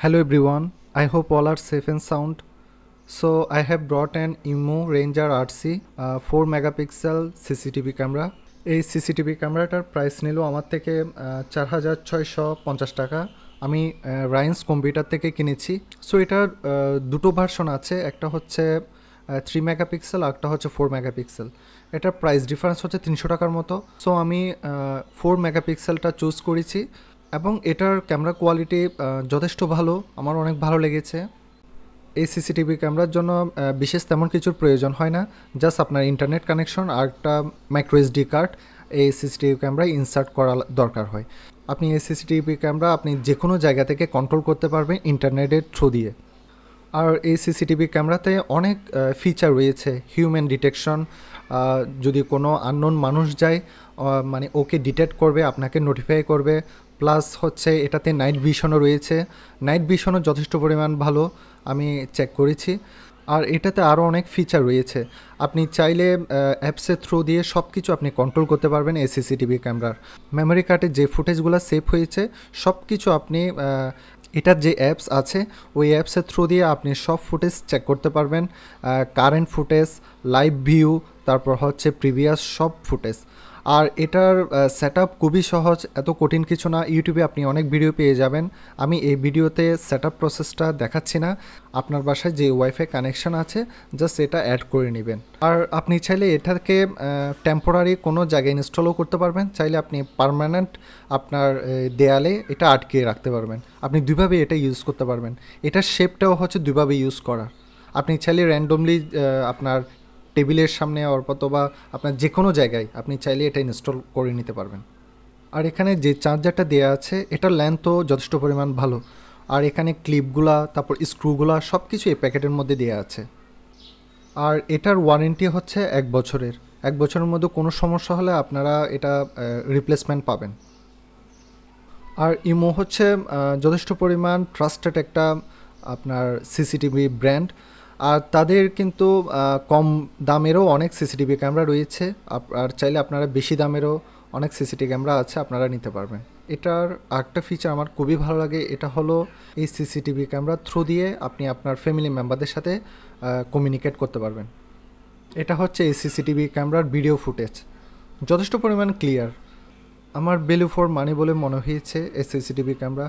Hello everyone, I hope all are safe and sound. So I have brought an IMO Ranger RC 4 megapixel CCTV camera. এই CCTV ক্যামেরাটার price নিল আমার থেকে 4,650 টাকা। আমি রাইন্স computer থেকে কিনেছি। সো এটার দুটো ভার্সন আছে, একটা হচ্ছে 3 মেগাপিক্সেল আর একটা হচ্ছে 4 মেগাপিক্সেল। এটার প্রাইস ডিফারেন্স হচ্ছে 300 টাকার মতো। সো আমি 4 মেগাপিক্সেলটা চুজ করেছি এবং এটার ক্যামেরা কোয়ালিটি যথেষ্ট ভালো, আমার অনেক ভালো লেগেছে। এই সিসিটিভি ক্যামেরার জন্য বিশেষ তেমন কিছুর প্রয়োজন হয় না, জাস্ট আপনার ইন্টারনেট কানেকশন আর একটা মাইক্রো এসডি কার্ড এই সিসিটিভি ক্যামেরায় ইনসার্ট করা দরকার হয়। আপনি এই সিসিটিভি ক্যামেরা আপনি যে কোনো জায়গা থেকে কন্ট্রোল করতে পারবেন ইন্টারনেটের থ্রু দিয়ে। আর এই সিসিটিভি ক্যামেরাতে অনেক ফিচার রয়েছে, হিউম্যান ডিটেকশন, যদি কোনো আননোন মানুষ যায় মানে ওকে ডিটেক্ট করবে, আপনাকে নোটিফাই করবে। প্লাস হচ্ছে এটাতে নাইট ভিশনও রয়েছে, নাইট ভিশনও যথেষ্ট পরিমাণ ভালো, আমি চেক করেছি। আর এটাতে আরও অনেক ফিচার রয়েছে, আপনি চাইলে অ্যাপসের থ্রু দিয়ে সব কিছু আপনি কন্ট্রোল করতে পারবেন। এই সিসিটিভি ক্যামেরার মেমোরি কার্ডে যে ফুটেজগুলো সেভ হয়েছে সব কিছু আপনি এটার যে অ্যাপস আছে ওই অ্যাপসের থ্রু দিয়ে আপনি সব ফুটেজ চেক করতে পারবেন, কারেন্ট ফুটেজ, লাইভ ভিউ, তারপর হচ্ছে প্রিভিয়াস সব ফুটেজ। আর এটার সেটআপ খুবই সহজ, এত কঠিন কিছু না। ইউটিউবে আপনি অনেক ভিডিও পেয়ে যাবেন, আমি এই ভিডিওতে সেটআপ প্রসেসটা দেখাচ্ছি না। আপনার বাসায় যে ওয়াইফাই কানেকশন আছে জাস্ট এটা অ্যাড করে নেবেন। আর আপনি চাইলে এটাকে টেম্পোরারি কোনো জায়গায় ইনস্টলও করতে পারবেন, চাইলে আপনি পার্মানেন্ট আপনার দেয়ালে এটা আটকে রাখতে পারবেন। আপনি দুইভাবে এটা ইউজ করতে পারবেন, এটার শেপটাও হচ্ছে দুইভাবে ইউজ করার। আপনি চাইলে র্যান্ডমলি আপনার টেবিলের সামনে অথবা আপনার যে কোনো জায়গায় আপনি চাইলে এটা ইনস্টল করে নিতে পারবেন। আর এখানে যে চার্জারটা দেওয়া আছে এটার লেন্থও যথেষ্ট পরিমাণ ভালো। আর এখানে ক্লিপগুলা, তারপর স্ক্রুগুলা সব কিছু এই প্যাকেটের মধ্যে দেওয়া আছে। আর এটার ওয়ারেন্টি হচ্ছে 1 বছরের। 1 বছরের মধ্যে কোনো সমস্যা হলে আপনারা এটা রিপ্লেসমেন্ট পাবেন। আর ইমো হচ্ছে যথেষ্ট পরিমাণ ট্রাস্টেড একটা আপনার সিসিটিভি ব্র্যান্ড। আর তাদের কিন্তু কম দামেরও অনেক সিসিটিভি ক্যামেরা রয়েছে, আর চাইলে আপনারা বেশি দামেরও অনেক সিসিটিভি ক্যামেরা আছে, আপনারা নিতে পারবেন। এটার আরেকটা ফিচার আমার খুবই ভালো লাগে, এটা হলো এই সিসিটিভি ক্যামেরার থ্রু দিয়ে আপনি আপনার ফ্যামিলি মেম্বারদের সাথে কমিউনিকেট করতে পারবেন। এটা হচ্ছে এই সিসিটিভি ক্যামেরার ভিডিও ফুটেজ, যথেষ্ট পরিমাণ ক্লিয়ার। আমার ভ্যালু ফর মানি বলে মনে হয়েছে এই সিসিটিভি ক্যামেরা।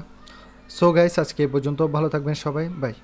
সো গাইস, আজকে এ পর্যন্ত, ভালো থাকবেন সবাই, বাই।